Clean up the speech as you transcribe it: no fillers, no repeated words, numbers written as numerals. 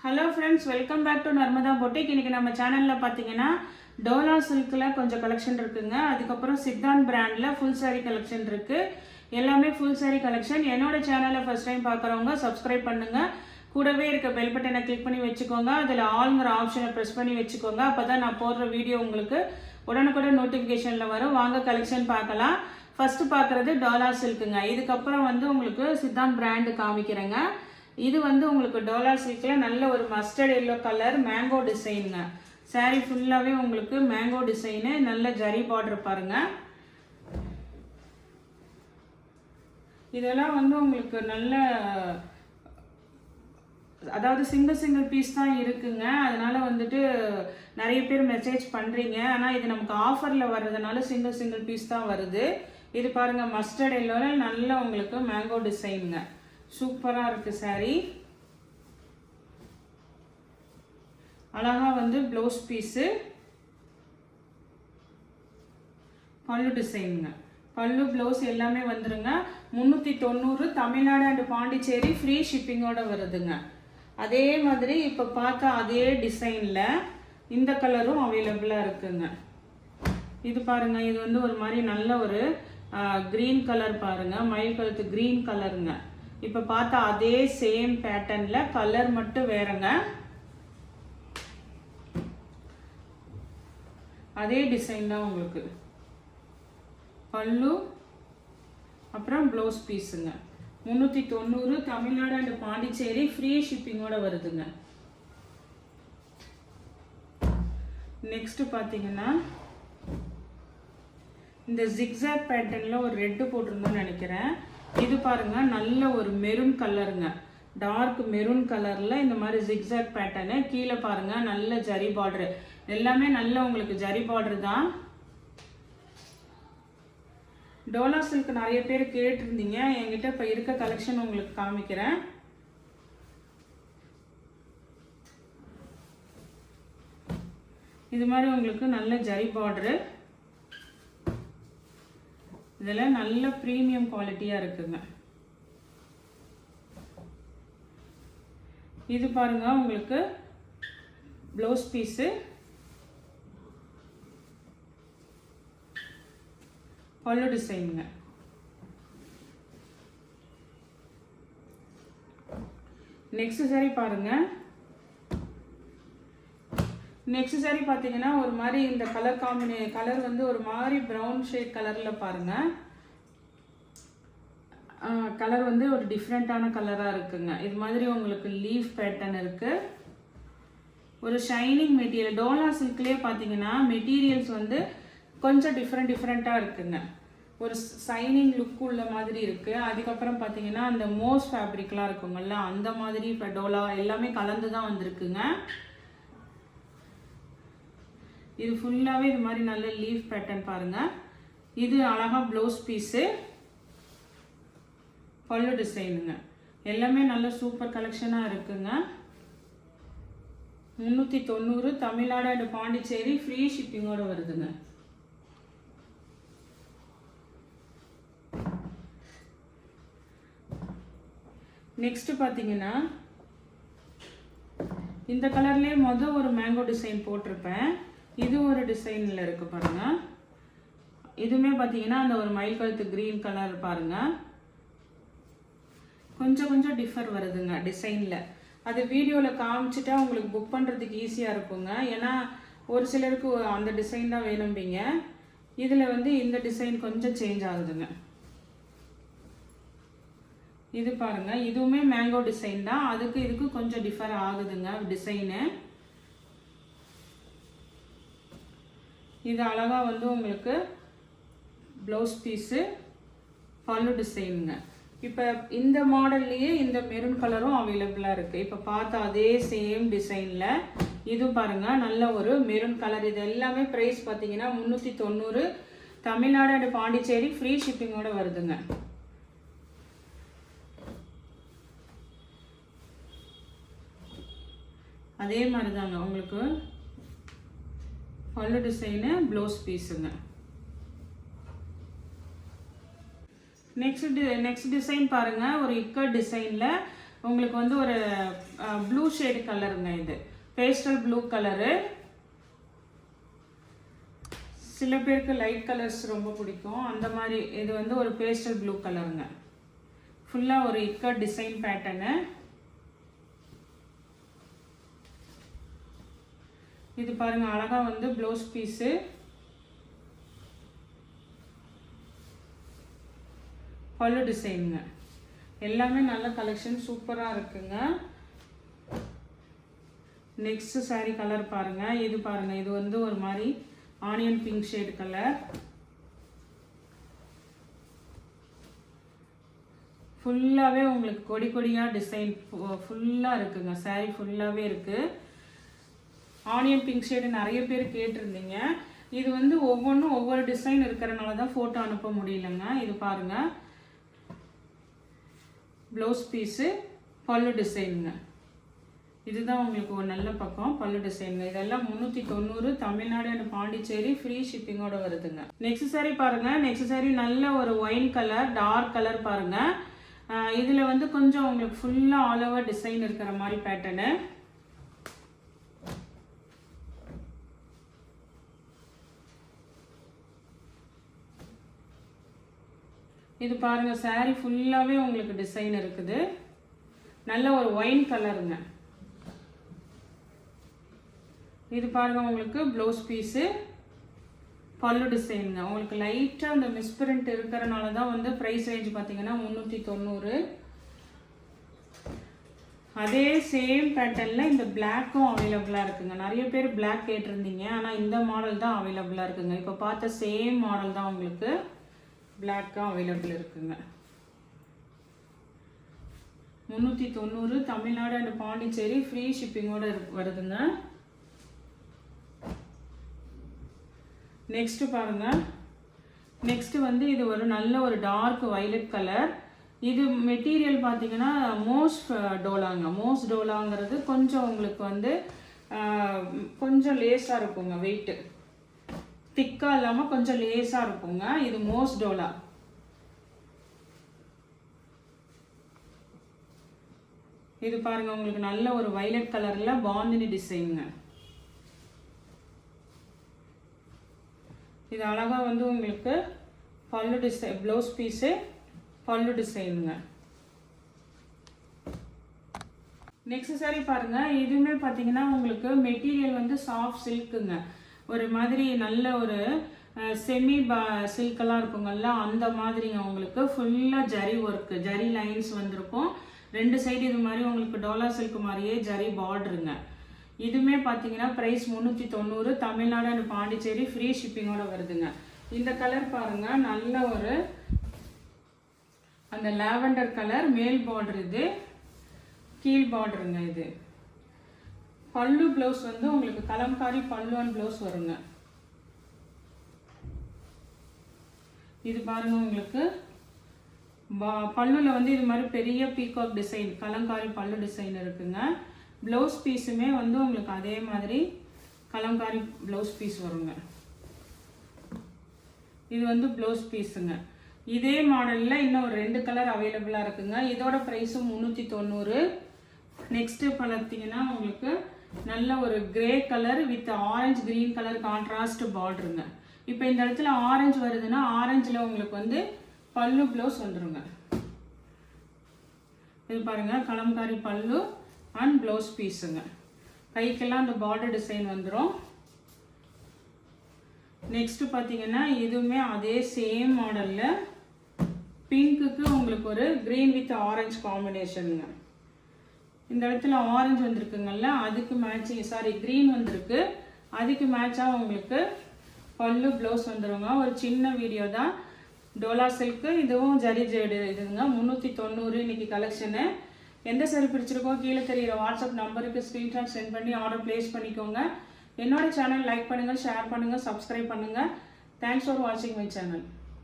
Hello friends, welcome back to Narmada boutique. இன்றைக்கி நம்ம சேனலில் பார்த்தீங்கன்னா டோலா சில்கில் கொஞ்சம் கலெக்ஷன் இருக்குங்க. அதுக்கப்புறம் சித்தாந்த் பிராண்டில் ஃபுல் சாரீ கலெக்ஷன் இருக்குது. எல்லாமே ஃபுல் சாரீ கலெக்ஷன். என்னோட சேனலை ஃபர்ஸ்ட் டைம் பார்க்குறவங்க சப்ஸ்கிரைப் பண்ணுங்கள். கூடவே இருக்க பெல் பட்டனை கிளிக் பண்ணி வச்சுக்கோங்க. அதில் ஆல்ங்கிற ஆப்ஷனை ப்ரெஸ் பண்ணி வச்சுக்கோங்க. அப்போ தான் நான் போடுற வீடியோ உங்களுக்கு உடனுக்குடன் நோட்டிஃபிகேஷனில் வரும். வாங்க கலெக்ஷன் பார்க்கலாம். ஃபஸ்ட்டு பார்க்குறது டோலா சில்க்குங்க. இதுக்கப்புறம் உங்களுக்கு சித்தாந்த் பிராண்டு காமிக்கிறேங்க. இது உங்களுக்கு டோலா சில்கில் நல்ல ஒரு மஸ்டர்ட் எல்லோ கலர் மேங்கோ டிசைனுங்க. சாரீ ஃபுல்லாகவே உங்களுக்கு மேங்கோ டிசைனு, நல்ல ஜரி பார்டர் பாருங்க. இதெல்லாம் உங்களுக்கு நல்ல, அதாவது சிங்கிள் பீஸ் தான் இருக்குங்க. அதனால நிறைய பேர் மெசேஜ் பண்ணுறீங்க. ஆனால் இது நமக்கு ஆஃபரில் வர்றதுனால சிங்கிள் பீஸ் தான் வருது. இது பாருங்கள், மஸ்டர்ட் எல்லோவில் நல்ல உங்களுக்கு மேங்கோ டிசைனுங்க. சூப்பராக இருக்குது சாரீ. அழகாக ப்ளவுஸ் பீஸு, பல்லு டிசைனுங்க. பல்லு ப்ளவுஸ் எல்லாமே வந்துருங்க. 390 தமிழ்நாடு அண்ட் பாண்டிச்சேரி ஃப்ரீ ஷிப்பிங்கோட வருதுங்க. அதே மாதிரி இப்போ பார்த்தா அதே டிசைனில் இந்த கலரும் அவைலபிளாக இருக்குங்க. இது பாருங்க, இது ஒரு மாதிரி நல்ல ஒரு க்ரீன் கலர் பாருங்க, மயில் கழுத்து க்ரீன் கலருங்க. இப்போ பார்த்தா அதே சேம் பேட்டர்னில் கலர் மட்டும் வேறங்க. அதே டிசைன் தான் உங்களுக்கு. பல்லு அப்புறம் ப்ளவுஸ் பீஸுங்க. 390 தமிழ்நாடு அண்ட் பாண்டிச்சேரி ஃப்ரீ ஷிப்பிங்கோட வருதுங்க. நெக்ஸ்ட் பார்த்தீங்கன்னா இந்த ஜிக்ஸாக் பேட்டர்னில் ஒரு ரெட்டு போட்டிருந்தோன்னு நினைக்கிறேன். இது பாருங்க, நல்ல ஒரு மெரூன் கலருங்க. டார்க் மெரூன் கலரில் இந்த மாதிரி ஜிக்ஸாக் பேட்டர்னு. கீழே பாருங்க, நல்ல ஜரி பார்டரு. எல்லாமே நல்ல உங்களுக்கு ஜரி பார்டர் தான். டோலா சில்க் நிறைய பேர் கேட்டிருந்தீங்க. என்கிட்ட இப்போ இருக்க கலெக்ஷன் உங்களுக்கு காமிக்கிறேன். இது மாதிரி உங்களுக்கு நல்ல ஜரி பார்டரு. இதெல்லாம் நல்ல ப்ரீமியம் குவாலிட்டியாக இருக்குங்க. இது பாருங்க, உங்களுக்கு ப்ளவுஸ் பீஸு, பல்லு டிசைனுங்க. நெக்ஸ்ட் சாரி பாருங்க. நெக்ஸ்ட் சாரி பார்த்தீங்கன்னா ஒரு மாதிரி இந்த கலர் கலர் ஒரு மாதிரி ப்ரௌன் ஷேட் கலரில் பாருங்கள். கலர் ஒரு டிஃப்ரெண்ட்டான கலராக இருக்குங்க. இது மாதிரி உங்களுக்கு லீஃப் பேட்டர்ன் இருக்குது. ஒரு ஷைனிங் மெட்டீரியல். டோலா சில்க்லேயே பார்த்தீங்கன்னா மெட்டீரியல்ஸ் கொஞ்சம் டிஃப்ரெண்ட்டாக இருக்குங்க. ஒரு ஷைனிங் லுக் உள்ள மாதிரி இருக்குது. அதுக்கப்புறம் பார்த்தீங்கன்னா அந்த மோஸ் ஃபேப்ரிக்லாம் இருக்குங்கள்ல, அந்த மாதிரி இப்போ டோலா எல்லாமே கலந்து தான் வந்திருக்குங்க. இது ஃபுல்லாகவே இது மாதிரி நல்ல லீஃப் பேட்டர்ன் பாருங்கள். இது அழகாக ப்ளவுஸ் பீஸு, பல்லு டிசைனுங்க. எல்லாமே நல்ல சூப்பர் கலெக்ஷனாக இருக்குங்க. 390 தமிழ்நாடு அண்ட் பாண்டிச்சேரி ஃப்ரீ ஷிப்பிங்கோட வருதுங்க. நெக்ஸ்ட் பார்த்தீங்கன்னா இந்த கலர்லேயே ஒரு மேங்கோ டிசைன் போட்டிருப்பேன். இது ஒரு டிசைனில் இருக்குது பாருங்கள். இதுவுமே பார்த்தீங்கன்னா அந்த ஒரு மயில் கழுத்து க்ரீன் கலர் பாருங்கள். கொஞ்சம் டிஃபர் வருதுங்க டிசைனில். அது வீடியோவில் காமிச்சிட்டா உங்களுக்கு புக் பண்ணுறதுக்கு ஈஸியாக இருக்குங்க. ஏன்னா ஒரு சிலருக்கு அந்த டிசைன் தான் வேணும்பீங்க. இதில் இந்த டிசைன் கொஞ்சம் சேஞ்ச் ஆகுதுங்க. இது பாருங்கள், இதுவுமே மேங்கோ டிசைன் தான். இதுக்கு கொஞ்சம் டிஃபர் ஆகுதுங்க டிசைனு. இது அழகாக உங்களுக்கு ப்ளவுஸ் பீஸு, பல்லு டிசைனுங்க. இப்போ இந்த மாடல்லையே இந்த மெரூன் கலரும் அவைலபிளாக இருக்குது. இப்போ பார்த்தா அதே சேம் டிசைனில் இது பாருங்கள், நல்ல ஒரு மெரூன் கலர். இது எல்லாமே ப்ரைஸ் பார்த்தீங்கன்னா 390 தமிழ்நாடு அண்ட் பாண்டிச்சேரி ஃப்ரீ ஷிப்பிங்கோட வருதுங்க. அதே மாதிரி தாங்க உங்களுக்கு பல்லு டிசைனு, ப்ளவுஸ் பீஸுங்க. நெக்ஸ்ட் டிசைன் பாருங்கள். ஒரு இக்கட் டிசைனில் உங்களுக்கு வந்து ஒரு ப்ளூ ஷேடு கலருங்க. இது பேஸ்டல் ப்ளூ கலரு. சில பேருக்கு லைட் கலர்ஸ் ரொம்ப பிடிக்கும், அந்த மாதிரி. இது வந்து ஒரு பேஸ்டல் ப்ளூ கலருங்க. ஃபுல்லாக ஒரு இக்கட் டிசைன் பேட்டர்னு. இது பாருங்க, அழகா வந்து ப்ளவுஸ் பீஸு. பல்லு டிசைனுங்க. எல்லாமே நல்ல கலெக்ஷன், சூப்பராக இருக்குங்க. நெக்ஸ்ட் சாரீ கலர் பாருங்க. இது பாருங்க, இது வந்து ஒரு மாதிரி ஆனியன் பிங்க் ஷேட் கலர். ஃபுல்லாகவே உங்களுக்கு கொடி கொடியாக டிசைன் ஃபுல்லாக இருக்குங்க. சாரீ ஃபுல்லாகவே இருக்குது. ஆனியன் பிங்க் ஷேடு நிறைய பேர் கேட்டிருந்தீங்க. இது வந்து ஒவ்வொன்றும் ஒவ்வொரு டிசைன் இருக்கிறனால தான் ஃபோட்டோ அனுப்ப முடியலங்க. இது பாருங்கள், ப்ளவுஸ் பீஸு, பல்லு டிசைனுங்க. இதுதான் உங்களுக்கு ஒரு நல்ல பக்கம், பல்லு டிசைனுங்க. இதெல்லாம் 390, தமிழ்நாடு அண்ட் பாண்டிச்சேரி, ஃப்ரீ ஷிப்பிங்கோட வருதுங்க. நெக்ஸ்ட் சாரீ பாருங்க. நெக்ஸ்ட் சாரீ நல்ல ஒரு ஒயின் கலர், டார்க் கலர் பாருங்க. இதில் வந்து கொஞ்சம் உங்களுக்கு ஃபுல்லாக ஆல் ஓவர் டிசைன் இருக்கிற மாதிரி பேட்டர்னு. இது பாருங்க, சாரீ ஃபுல்லாகவே உங்களுக்கு டிசைன் இருக்குது. நல்ல ஒரு ஒயின் கலருங்க. இது பாருங்க, உங்களுக்கு ப்ளவுஸ் பீஸு, பல்லு டிசைனுங்க. உங்களுக்கு லைட்டாக அந்த மிஸ்பிரிண்ட் இருக்கிறனால தான் வந்து ப்ரைஸ் ரேஞ்ச் பார்த்தீங்கன்னா 390. அதே சேம் பேட்டர்னில் இந்த பிளாக்கும் அவைலபிளாக இருக்குங்க. நிறைய பேர் பிளாக் கேட்டிருந்தீங்க, ஆனால் இந்த மாடல் தான் அவைலபிளாக இருக்குங்க. இப்போ பார்த்த சேம் மாடல் தான் உங்களுக்கு பிளாக்காக அவைலபிள் இருக்குங்க. 390, தமிழ்நாடு அண்ட் பாண்டிச்சேரி, ஃப்ரீ ஷிப்பிங்கோட வருதுங்க. நெக்ஸ்ட் பாருங்க. நெக்ஸ்ட் வந்து இது ஒரு நல்ல ஒரு டார்க் வயலட் கலர். இது மெட்டீரியல் பார்த்தீங்கன்னா மோஸ் டோலாங்க. மோஸ் டோலாங்கிறது கொஞ்சம் உங்களுக்கு வந்து கொஞ்சம் லேஸாக இருக்குங்க. வெயிட்டு திக்காக இல்லாமல் கொஞ்சம் லேஸாக இருக்குங்க. இது மோஸ் டோலா. இது பாருங்க, உங்களுக்கு நல்ல ஒரு வயலட் கலரில் பாந்தினி டிசைனுங்க. இது அழகாக வந்து உங்களுக்கு பல்லு டிசைன், ப்ளவுஸ் பீஸு, பல்லு டிசைனுங்க. நெக்ஸ்ட் சாரி பாருங்க. இதுவுமே பார்த்தீங்கன்னா உங்களுக்கு மெட்டீரியல் வந்து சாஃப்ட் சில்க்குங்க. ஒரு மாதிரி நல்ல ஒரு செமி சில்கெல்லாம் இருக்குங்கல்ல, அந்த மாதிரிங்க. உங்களுக்கு ஃபுல்லாக ஜரி ஒர்க்கு, ஜரி லைன்ஸ் வந்திருக்கும். 2 சைடு இது மாதிரி உங்களுக்கு டோலா சில்க் மாதிரியே ஜரி பார்டருங்க. இதுவுமே பார்த்தீங்கன்னா price 390, Tamil Nadu and Pondicherry, free ஷிப்பிங்கோட வருதுங்க. இந்த கலர் பாருங்க, நல்ல ஒரு அந்த லாவெண்டர் கலர் மேல் பார்டர், இது கீழ் பார்டருங்க. இது பல்லு ப்ளவுஸ் வந்து உங்களுக்கு கலம்காரி பல்லு அண்ட் ப்ளவுஸ் வருங்க. இது பாருங்க, உங்களுக்கு பல்லுல வந்து இது மாதிரி பெரிய பீகாக் டிசைன், கலம்காரி பல்லு டிசைன் இருக்குங்க. ப்ளவுஸ் பீஸுமே வந்து உங்களுக்கு அதே மாதிரி கலம்காரி ப்ளவுஸ் பீஸ் வருங்க. இது வந்து ப்ளவுஸ் பீஸுங்க. இதே மாடலில் இன்னும் ஒரு 2 கலர் அவைலபிளாக இருக்குங்க. இதோட ப்ரைஸும் 390. நெக்ஸ்ட்டு பார்த்தீங்கன்னா உங்களுக்கு நல்ல ஒரு grey colour with orange green colour contrast பார்டருங்க. இப்போ இந்த இடத்துல ஆரஞ்சு வருதுன்னா ஆரஞ்சில் உங்களுக்கு வந்து பல்லு ப்ளவுஸ் வந்துருங்க. இது பாருங்க, கலம்காரி பல்லு அண்ட் ப்ளவுஸ் பீஸுங்க. கைக்கெல்லாம் அந்த பார்டர் டிசைன் வந்துடும். நெக்ஸ்ட் பார்த்தீங்கன்னா இதுவுமே அதே சேம் மாடலில் பிங்க்குக்கு உங்களுக்கு ஒரு க்ரீன் வித் ஆரஞ்சு காம்பினேஷனுங்க. இந்த இடத்துல ஆரஞ்சு வந்திருக்குங்கல்ல, அதுக்கு மேட்சிங், சாரி க்ரீன் வந்திருக்கு, அதுக்கு மேட்சாக உங்களுக்கு பல்லு ப்ளவுஸ் வந்துடுங்க. ஒரு சின்ன வீடியோ தான். டோலா சில்க்கு, இதுவும் ஜரி ஜேடு இதுங்க. 390 இன்னைக்கு கலெக்ஷனு. எந்த சாரி பிடிச்சிருக்கோ கீழே தெரியுற வாட்ஸ்அப் நம்பருக்கு ஸ்க்ரீன்ஷாட் சென்ட் பண்ணி ஆர்டர் ப்ளேஸ் பண்ணிக்கோங்க. என்னோட சேனல் லைக் பண்ணுங்கள், ஷேர் பண்ணுங்கள், சப்ஸ்கிரைப் பண்ணுங்கள். தேங்க்ஸ் ஃபார் வாட்சிங் மை சேனல்.